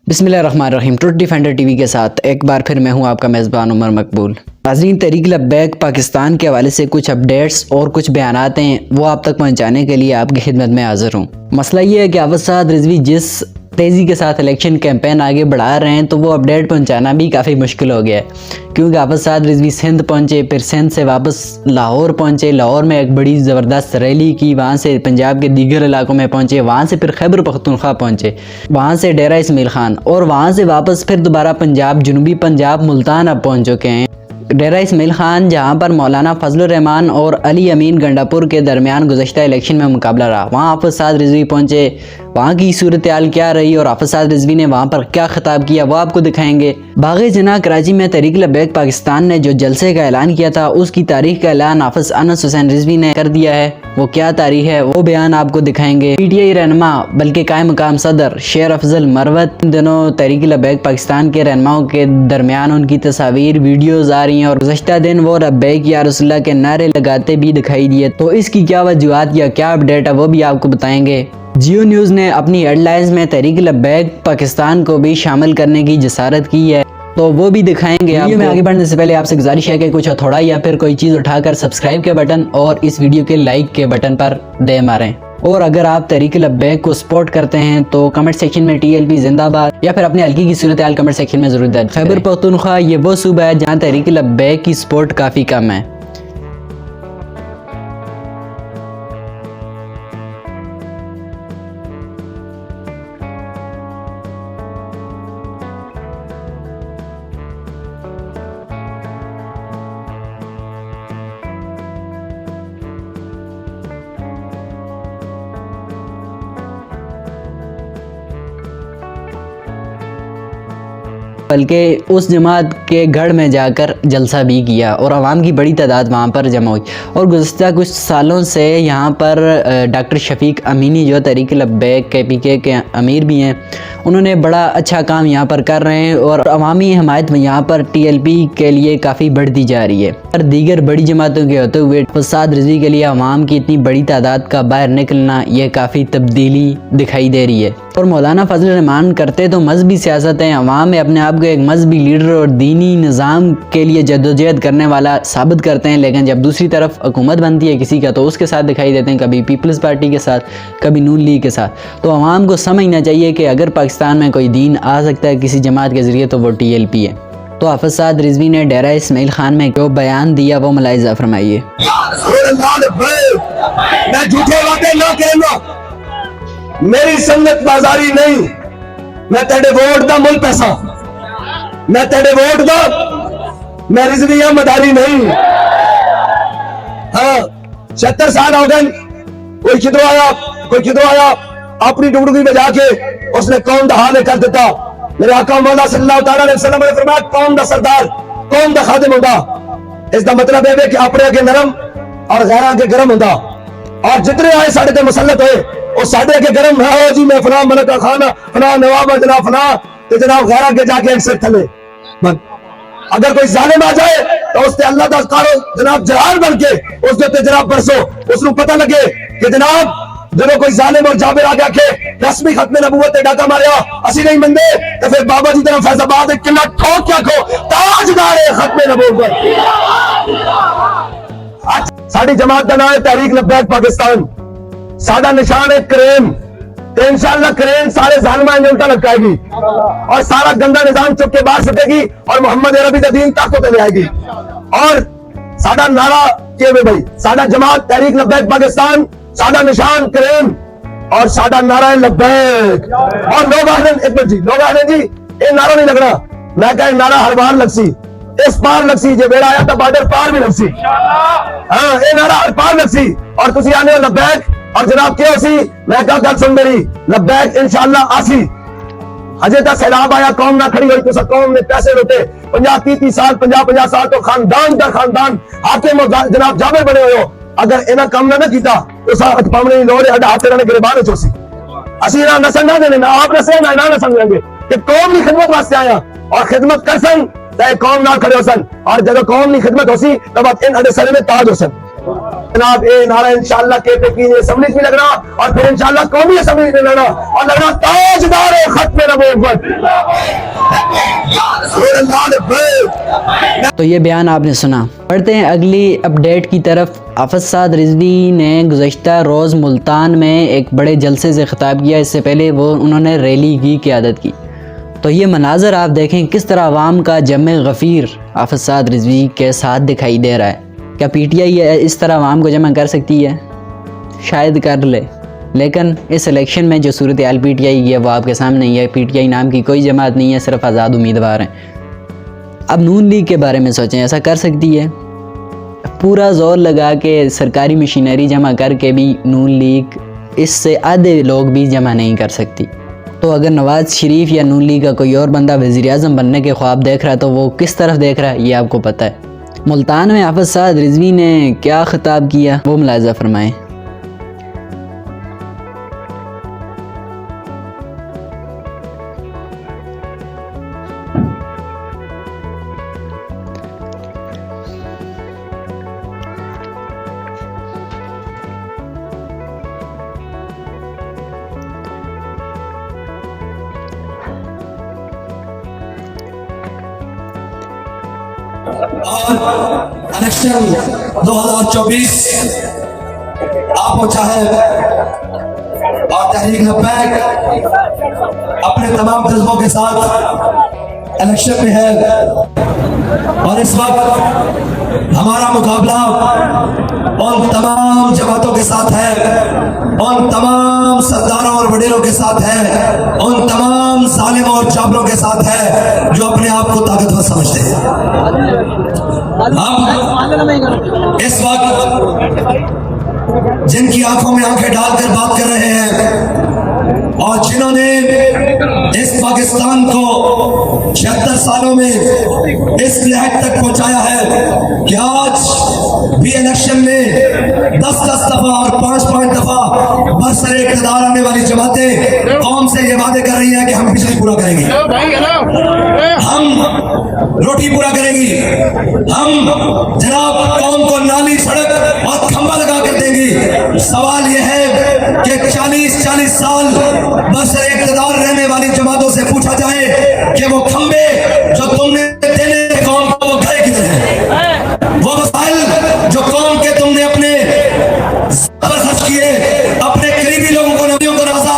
बिस्मिल्लाहिर्रहमानिर्रहीम। Truth defender TV के साथ एक बार फिर मैं हूं आपका मेज़बान उमर मकबूल। नाज़रीन, तहरीक लब्बैक पाकिस्तान के हवाले से कुछ अपडेट्स और कुछ बयानात हैं, वो आप तक पहुंचाने के लिए आपकी खिदमत में हाजिर हूं। मसला ये है कि हाफ़िज़ साद रिज़वी जिस तेज़ी के साथ इलेक्शन कैंपेन आगे बढ़ा रहे हैं, तो वो अपडेट पहुंचाना भी काफ़ी मुश्किल हो गया है, क्योंकि हाफ़िज़ साद रिज़वी सिंध पहुंचे, फिर सिंध से वापस लाहौर पहुंचे, लाहौर में एक बड़ी ज़बरदस्त रैली की, वहाँ से पंजाब के दीगर इलाकों में पहुंचे, वहाँ से फिर खैबर पख्तूनख्वा पहुंचे, वहाँ से डेरा इस्माइल खान, और वहाँ से वापस फिर दोबारा पंजाब, जनूबी पंजाब मुल्तान अब पहुँच चुके हैं। डेरा इस्माइल खान, जहाँ पर मौलाना फजलुर रहमान और अली अमीन गंडापुर के दरमियान गुज़श्ता इलेक्शन में मुकाबला रहा, वहाँ हाफ़िज़ साद रिज़वी पहुँचे। वहाँ की सूरत हाल क्या रही और हाफ़िज़ साद रिज़वी ने वहाँ पर क्या खिताब किया, वो आपको दिखाएंगे। बाग़े जना कराची में तहरीक लब्बैक पाकिस्तान ने जो जलसे का ऐलान किया था, उसकी तारीख का ऐलान हाफ़िज़ अनस हुसैन रिज़वी ने कर दिया है। वो क्या तारीख है, वो बयान आपको दिखाएंगे। PTI रहनुमा बल्कि कायम मकाम सदर शेर अफजल मरवत, इन दिनों तहरीक लब्बैक पाकिस्तान के रहनुमाओं के दरमियान उनकी तस्वीर वीडियोज़ आ रही हैं, और गुज़श्ता दिन वो लब्बैक या रसूलुल्लाह के नारे लगाते भी दिखाई दिए। तो इसकी क्या वजूहात या क्या अपडेट है, वो भी आपको बताएंगे। जियो न्यूज़ ने अपनी हेडलाइंस में तहरीक लब्बैक पाकिस्तान को भी शामिल करने की जसारत की है, तो वो भी दिखाएंगे। वीडियो में आगे बढ़ने से पहले आपसे गुजारिश है कि कुछ हथौड़ा या फिर कोई चीज़ उठाकर सब्सक्राइब के बटन और इस वीडियो के लाइक के बटन पर दे मारें। और अगर आप तहरीक लब्बैक को सपोर्ट करते हैं तो कमेंट सेक्शन में TLP जिंदाबाद या फिर अपने हल्की की सूरत हाल कमेंट सेक्शन में जरूर दर्ज करें। खैबर पख्तूनख्वा ये वो सूबा है जहाँ तहरीक लब्बैक की सपोर्ट काफ़ी कम है। बल्कि उस जमात के गढ़ में जाकर जलसा भी किया और आवाम की बड़ी तादाद वहाँ पर जमा हुई। और गुज़श्ता कुछ सालों से यहाँ पर डॉक्टर शफीक अमीनी जो तहरीक लब्बैक KPK के अमीर भी हैं, उन्होंने बड़ा अच्छा काम यहाँ पर कर रहे हैं और अवामी हमायत में यहाँ पर TLP के लिए काफ़ी बढ़ती जा रही है। और दीगर बड़ी जमातों के होते हुए हाफ़िज़ साद रिज़वी के लिए अवाम की इतनी बड़ी तादाद का बाहर निकलना, ये काफ़ी तब्दीली दिखाई दे रही है। और मौलाना फजलुर रहमान करते तो मजहबी सियासत हैं, अवाम में अपने आप को एक मजहबी लीडर और दीनी निज़ाम के लिए जद्दोजहद करने वाला साबित करते हैं, लेकिन जब दूसरी तरफ हुकूमत बनती है किसी का तो उसके साथ दिखाई देते हैं, कभी पीपल्स पार्टी के साथ, कभी नून लीग के साथ। तो अवाम को समझना चाहिए कि अगर पाकिस्तान में कोई दीन आ सकता है किसी जमात के ज़रिए तो वो TLP है। तो हाफ़िज़ साद रिज़वी ने डेरा इस्माइल खान में जो बयान दिया वो मुलाहिज़ा फरमाइए। मेरी संगत बाजारी नहीं, मैं तेरे वोट दा मुल पैसा, मैं तेरे वोट दा, मैं रिजविया मदारी नहीं। हाँ, 76 साल हो गए, कोई किधरों आया अपनी डुगडुगी बजा के उसने कौम दा हाल कर दिता। मेरे आका मौला सल्लल्लाहु अलैहि वसल्लम ने फरमाया कौम दा सरदार, कौम दा खादिम होगा। इसका मतलब है कि अपने के नरम और गैर के गरम होगा, और जितने आए साढ़े ते मुसल्लत हुए और साढ़े के गरम ना हो जी, मैं फला मलक का खाना फला नवाब जनाब फला, तो जनाब गैर के जाके एक सिर थले। अगर कोई जालिम आ जाए तो उससे अल्लाह दा कारो जनाब जलाल बन के उसके उत्ते जनाब बरसो, उसको पता लगे कि जनाब जब कोई जालिम और जाबिर आ गया के रस्मी खत्मे नबूवत डाका मारिया असी नहीं मंदे, तो फिर बाबा जी तरफ फैजाबाद किला ठोक क्या खो ताजदार खत्मे नबूवत। साडी जमात का नाम है तहरीक लब्बैक पाकिस्तान, साडा निशान है क्रेन, तो इंशाअल्लाह क्रेन सारे जालिमा उल्टा लटकाएगी और सारा गंदा निजाम चुप के बाहर सटेगी और मोहम्मद अरबी का दीन ताकत ले आएगी। और साडा नारा के भाई, साडा जमात तहरीक लब्बैक पाकिस्तान, साडा निशान क्रेन और साडा नारा है लब्बैक। और लोग आने जी ये नारा नहीं लगना, मैं कह नारा हर बार लगसी, इस पार लगसी, जो बेड़ा आया था बॉर्डर पार भी लगसी। हाँ, ये नारा हर पार लगसी और तुसी आने हो लब्बैक। और जनाब क्या सी, मैं क्या गल सुन मेरी, लब्बैक इंशाअल्लाह आसी। हजे तक सैलाब आया कौम ना खड़ी हुई, तो कौम ने पैसे लुटे 50-30 साल 50-50 साल तो खानदान का खानदान हाकिम जनाब जाबिर बने हुए हो। अगर इन्हें काम ना किया तो साथ पावने की लोड़ है, हाथ इन्होंने गिरबान चोसी असी ना नसन ना देने, ना आप नसे ना ना समझेंगे कि कौम की खिदमत वास्ते आया और खिदमत कर सन चाहे कौम ना खड़े हो सन, और जब कौम की खिदमत हो सी तब इन अड़े सर में ताज हो सन। जनाब ये नारा इंशाल्लाह कहते की असेंबली में लग रहा और फिर इंशाल्लाह कौमी असेंबली में लगना और लगना ताजदार खत्म नबूवत। तो ये बयान आपने सुना। बढ़ते हैं अगली अपडेट की तरफ। हाफिज साद रिजवी ने गुज़श्ता रोज़ मुल्तान में एक बड़े जलसे से खिताब किया। इससे पहले उन्होंने रैली की क़यादत की। तो ये मनाजर आप देखें किस तरह आवाम का जमे गफ़ीर हाफिज साद रिजवी के साथ दिखाई दे रहा है। क्या PTI इस तरह आवाम को जमा कर सकती है? शायद कर ले, लेकिन इस इलेक्शन में जो सूरत हाल PTI की है वो आपके सामने ही है। PTI नाम की कोई जमात नहीं है, सिर्फ आज़ाद उम्मीदवार हैं। अब नून लीग के बारे में सोचें, ऐसा कर सकती है? पूरा जोर लगा के सरकारी मशीनरी जमा करके भी नून लीग इससे आधे लोग भी जमा नहीं कर सकती। तो अगर नवाज़ शरीफ या नून लीग का कोई और बंदा वज़ीर आज़म बनने के ख्वाब देख रहा है तो वो किस तरफ देख रहा है ये आपको पता है। मुल्तान में हाफिज साद रिजवी ने क्या खिताब किया वो मुलाज़ा फरमाएं। और इलेक्शन 2024 आप हो चाहे और तहरीक लब्बैक अपने तमाम जज्बों के साथ इलेक्शन में है। और इस वक्त हमारा मुकाबला उन तमाम जमातों के साथ है, उन तमाम सरदारों और वडीरों के साथ है, उन तमाम जालिमों और चाबरों के साथ है जो अपने आप को ताकतवर समझते हैं। हम इस वक्त जिनकी आंखों में आंखें डालकर बात कर रहे हैं और जिन्होंने इस पाकिस्तान को 76 सालों में इस लिहाज तक पहुंचाया है कि आज भी इलेक्शन में 10-10 दफा और 5-5 दफा बरसरे इक़्तिदार आने वाली जमातें कौम से ये वादे कर रही हैं कि हम बिजली पूरा करेंगे, हम रोटी पूरा करेंगी, हम जनाब कौम को नाली, सड़क और खंबा लगा कर देंगी। सवाल यह है कि 40-40 साल बरसरे इक़्तिदार रहने वाली जमातों से पूछा जाए कि वो खंबे जो तुमने देने कौम को वो गए किधर हैं? वो वसाइल जो कौम के तुमने अपने खर्च किए, अपने करीबी लोगों को, नबियों को राजा,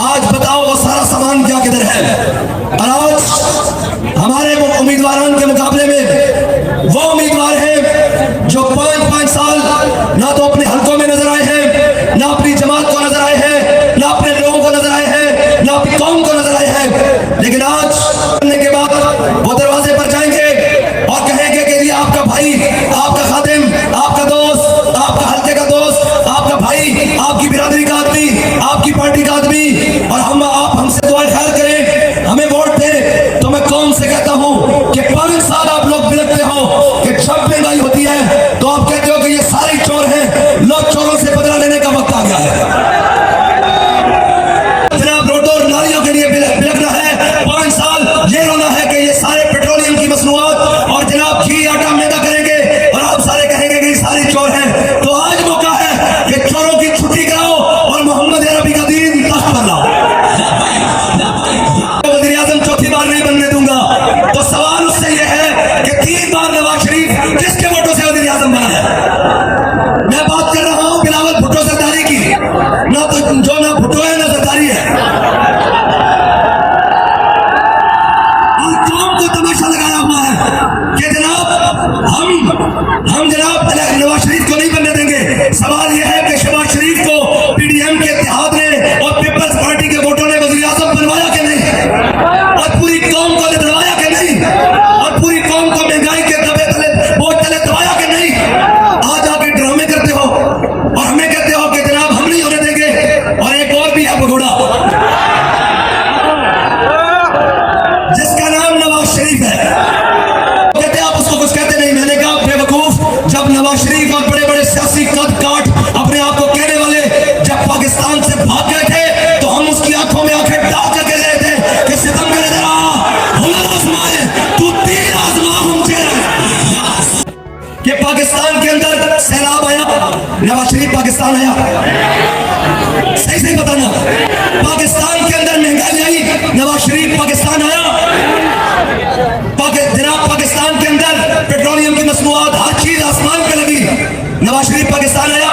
आज बताओ वो सारा सामान क्या किधर है? और आज हमारे उम्मीदवारों के मुकाबले में वो उम्मीदवार हैं जो 5-5 साल ना तो अपने हलकों में नजर आए हैं, ना अपनी जमात को नजर आए हैं, ना अपने लोगों को नजर आए हैं, ना अपनी कौम को नजर आए हैं। लेकिन आज करने के बाद वो दरवाजे पर जाएंगे और कहेंगे कि ये आपका भाई, आपका खादिम, आपका दोस्त, आपका हल्के का दोस्त, आपका भाई, आपकी बिरादरी का आदमी, आपकी पार्टी का आदमी, और आप हमसे दुआ खैर करें, हमें वोट दें। तो मैं कौम से कहता हूं कि 5 साल आप लोग बिलकते हो कि जब महंगाई होती है तो आप कहते हो कि ये सारे चोर हैं, लोग चोरों से बदला लेने का वक्त आ गया है। जनाब रोडों और नालियों के लिए बिलक रहा है, 5 साल ये रोना है कि ये सारे पेट्रोलियम की मसनूआत और जनाब घी आटा महंगा करेंगे और आप सारे कहेंगे कि ये सारे चोर हैं। तो आज मौका है कि चोरों की छुट्टी कराओ और मोहम्मद अरबी का दीन तख्त पर लाओ। वज़ीर आज़म चौथी बार नहीं बनने दूंगा। तो सवाल उससे यह है कि 3 बार नवाज शरीफ किसके वोटों से वज़ीर आज़म बना है? मैं बात कर रहा हूं बिलावल भुट्टो सरदारी की, ना तो जो ना भुट्टो है ना सरदारी है। और कौम को तमाशा लगाया हुआ है कि जनाब हम जनाब नवाज शरीफ को नहीं बनने देंगे। सवाल यह है कि शहबाज शरीफ को PDM के इत्तेहाद ने और पीपल्स पार्टी के वोटों ने वज़ीर आज़म बनवाया कि नहीं? और पूरी कौम को दबाया कि नहीं? और पूरी कौम को महंगाई के दबे तले, बोझ तले दबाया कि नहीं? आज आके ड्रामे करते हो और हमें कहते हो कि जनाब हम नहीं होने देंगे। और एक और भी है भगोड़ा जिसका नाम नवाज शरीफ है, कहते आप उसको कुछ कहते नहीं। मैंने कहा बेवकूफ, जब नवाज शरीफ और बड़े बड़े सियासी कद काट आया? सही सही बताना। पाकिस्तान के अंदर महंगाई आई, नवाज शरीफ पाकिस्तान आया? जनाब पाकिस्तान के अंदर पेट्रोलियम की मसनूआत हर चीज आसमान पे लगी, नवाज शरीफ पाकिस्तान आया?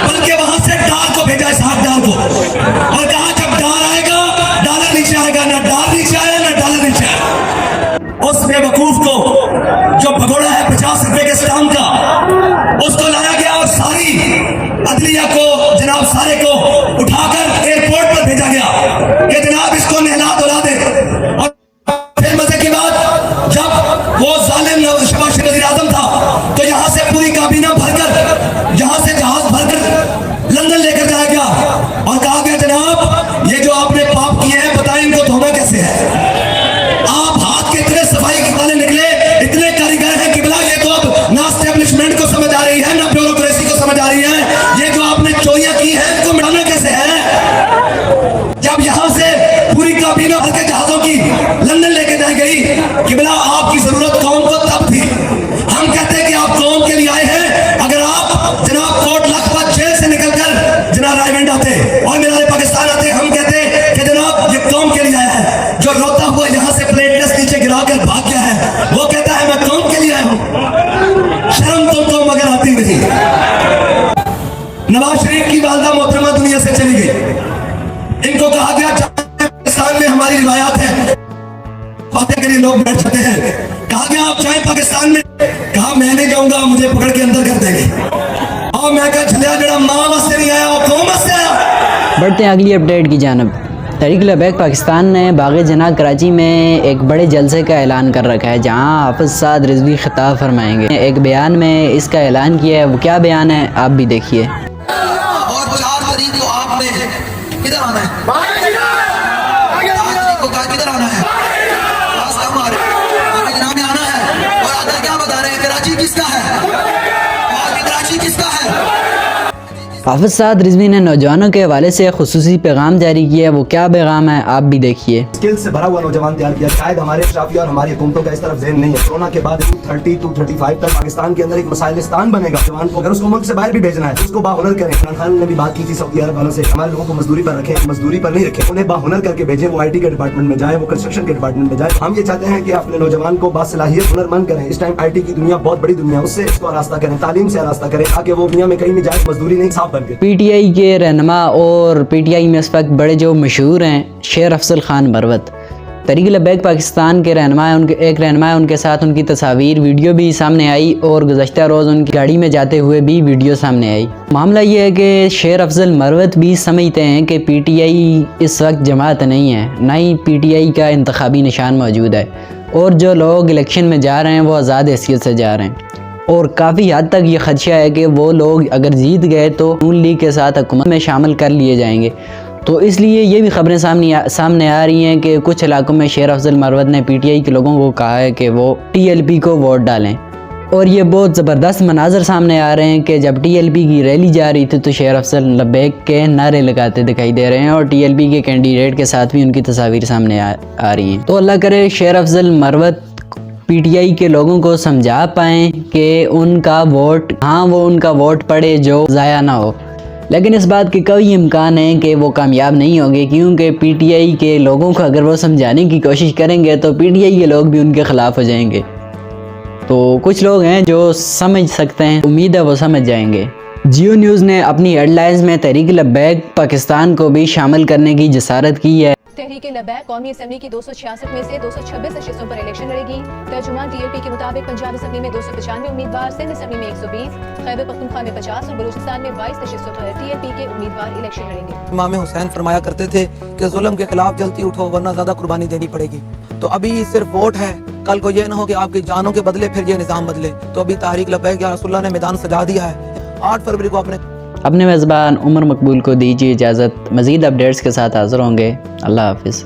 बल्कि वहां से डाल को भेजा, इसहाक डाल को, और कहा जब डाल आएगा डॉलर नीचे आएगा। ना डाल नीचे आया ना डॉलर नीचे आया। उस बेवकूफ को जो भगोड़ा है 50 रुपए के स्टाम्प का, उसको लाया गया और सारी अदलिया को जनाब सारे को उठाकर एयरपोर्ट पर भेजा गया कि जनाब इसको नहला धुला दे। और फिर मजे की बात, जब वो जालिम शहबाज शरीफ वज़ीर आज़म था तो यहाँ से पूरी काबीना भरकर, यहाँ से जहाज भरकर लंदन लेकर जाया गया और कहा गया जनाब ये जो आपने पाप किए हैं बताएं इनको धोना कैसे है। आप हाथ के इतने सफाई वाले निकले, इतने कारीगर हैं किबला, ये तो अब ना एस्टेब्लिशमेंट को समझ आ रही है ना ब्यूरोक्रेसी को समझ आ रही है। ये जो आपने चोरियां की है इनको मिटाना कैसे है। जब यहाँ से पूरी काबीना भर के जहाजों की लंदन लेके जाई गई, किबला आपकी जरूरत कौम को तब थी। हम कहते हैं कि आप कौम के लिए आए हैं। अगर आप जनाब कोट लखपत जेल से निकलकर जनाब रायगंज आते और मेरे पाकिस्तान आते, हम कहते कि जनाब ये कौम के लिए आया है। जो रोता हुआ यहाँ से प्लेटलेस नीचे गिराकर भाग गया है वो कहता है मैं कौम के लिए आया हूँ। शर्म तुमको मगर आती नहीं। नवाज शरीफ की वालदा मोहतरमा दुनिया से चली गई। इनको कहा गया पाकिस्तान में हमारी रिवायात है, बातें के लिए लोग बैठ जाते हैं। कहा गया आप चाहे पाकिस्तान में, कहा मैं नहीं जाऊंगा, मुझे पकड़ के अंदर कर देंगे। और मैं कहा चलिया जरा मां वास्ते नहीं आया और कौम वास्ते आया। बढ़ते हैं अगली अपडेट की जानब। तहरीक लबैक पाकिस्तान ने बाग़ जना कराची में एक बड़े जलसे का ऐलान कर रखा है जहां हाफिज़ साद रिजवी खिताब फरमाएंगे। एक बयान में इसका ऐलान किया है, वो क्या बयान है आप भी देखिए। और 4 तारीख को आपने किधर आना है? 4 तारीख को किधर आना है? जनाब में आना है। और आकर क्या बता रहे हैं? कराची किसका है? कराची किसका है? हाफिज़ साद रिजवी ने नौजवानों के हवाले से खुसूसी पैगाम जारी किया है, वो क्या पैगाम है आप भी देखिए। स्किल से भरा हुआ नौजवान तैयार किया। शायद हमारे शाफिया और हमारी हुकूमतों का इस तरफ ज़हन नहीं है। कोरोना के बाद 30 to 35 तक पाकिस्तान के अंदर एक मसाइलिस्तान बनेगा। जवान को अगर उसको मुल्क से बाहर भी भेजना है उसको बाहुनर करें। इमरान खान ने भी बात की थी सऊदी अरब वालों से, हमारे लोगों को मजदूरी पर रखें, मजदूरी पर नहीं रखें, उन्हें बाहुनर करके भेजें। वो IT के डिपार्टमेंट में जाए, वो कंस्ट्रक्शन के डिपार्टमेंट में जाए। हम ये चाहते हैं कि अपने नौजवान को बासलाहियत हुनरमंद करें। इस टाइम IT की दुनिया बहुत बड़ी दुनिया, उससे इसको आरास्ता करें, तालीम से आरास्ता करें ताकि वो दुनिया में कहीं भी जाए मजदूरी नहीं साफ बन के। PTI के रहनुमा और PTI में इस वक्त बड़े जो मशहूर हैं शेर अफजल खान मरवत, तहरीक लबैक पाकिस्तान के रहनुमा है, एक रहनुमा है, उनके साथ उनकी तस्वीर वीडियो भी सामने आई और गुज़श्ता रोज़ उनकी गाड़ी में जाते हुए भी वीडियो सामने आई। मामला ये है कि शेर अफजल मरवत भी समझते हैं कि PTI इस वक्त जमात नहीं है, ना ही PTI का इंतखाबी निशान मौजूद है, और जो लोग इलेक्शन में जा रहे हैं वो आज़ाद हैसियत से जा रहे हैं। और काफ़ी हद तक ये खदशा है कि वो लोग अगर जीत गए तो नून लीग के साथ हुकूमत में शामिल कर लिए जाएंगे। तो इसलिए ये भी खबरें सामने आ रही हैं कि कुछ इलाकों में शेर अफजल मरवत ने PTI के लोगों को कहा है कि वो TLP को वोट डालें। और ये बहुत ज़बरदस्त मनाजर सामने आ रहे हैं कि जब TLP की रैली जा रही थी तो शेर अफजल लबैक के नारे लगाते दिखाई दे रहे हैं और TLP के कैंडिडेट के साथ भी उनकी तस्वीर सामने आ रही हैं। तो अल्लाह करे शेर अफजल मरवत PTI के लोगों को समझा पाएँ कि उनका वोट, हाँ वो उनका वोट पड़े जो ज़ाया ना हो। लेकिन इस बात के कोई इम्कान है कि वो कामयाब नहीं होंगे, क्योंकि PTI के लोगों को अगर वो समझाने की कोशिश करेंगे तो PTI के लोग भी उनके ख़िलाफ़ हो जाएंगे। तो कुछ लोग हैं जो समझ सकते हैं, उम्मीद है वो समझ जाएंगे। जियो न्यूज़ ने अपनी हेडलाइंस में तहरीक लबैक पाकिस्तान को भी शामिल करने की जसारत की है। तहरीक लबैक कौमी असम्बली की 266 में से 226 नशिस्तों पर इलेक्शन लड़ेगी। तर्जुमान TLP के मुताबिक पंजाब असम्बली में 295 उम्मीदवार, सिंध असम्बली में 120, खैबर पख्तूनख्वा में 50 और बलूचिस्तान में 22 नशिस्तों पर TLP के उम्मीदवार इलेक्शन लड़ेंगे। इमाम हुसैन फरमाया करते थे कि जुल्म के खिलाफ जल्दी उठो वरना ज्यादा कुर्बानी देनी पड़ेगी। तो अभी सिर्फ वोट है, कल को ये ना हो कि आपकी जानों के बदले फिर ये निजाम बदले। तो अभी तहरीक लबैक या रसूलुल्लाह ने मैदान सजा दिया है। 8 फरवरी को अपने मेज़बान उमर मकबूल को दीजिए इजाज़त। मज़ीद अपडेट्स के साथ हाज़िर होंगे। अल्लाह हाफ़िज़।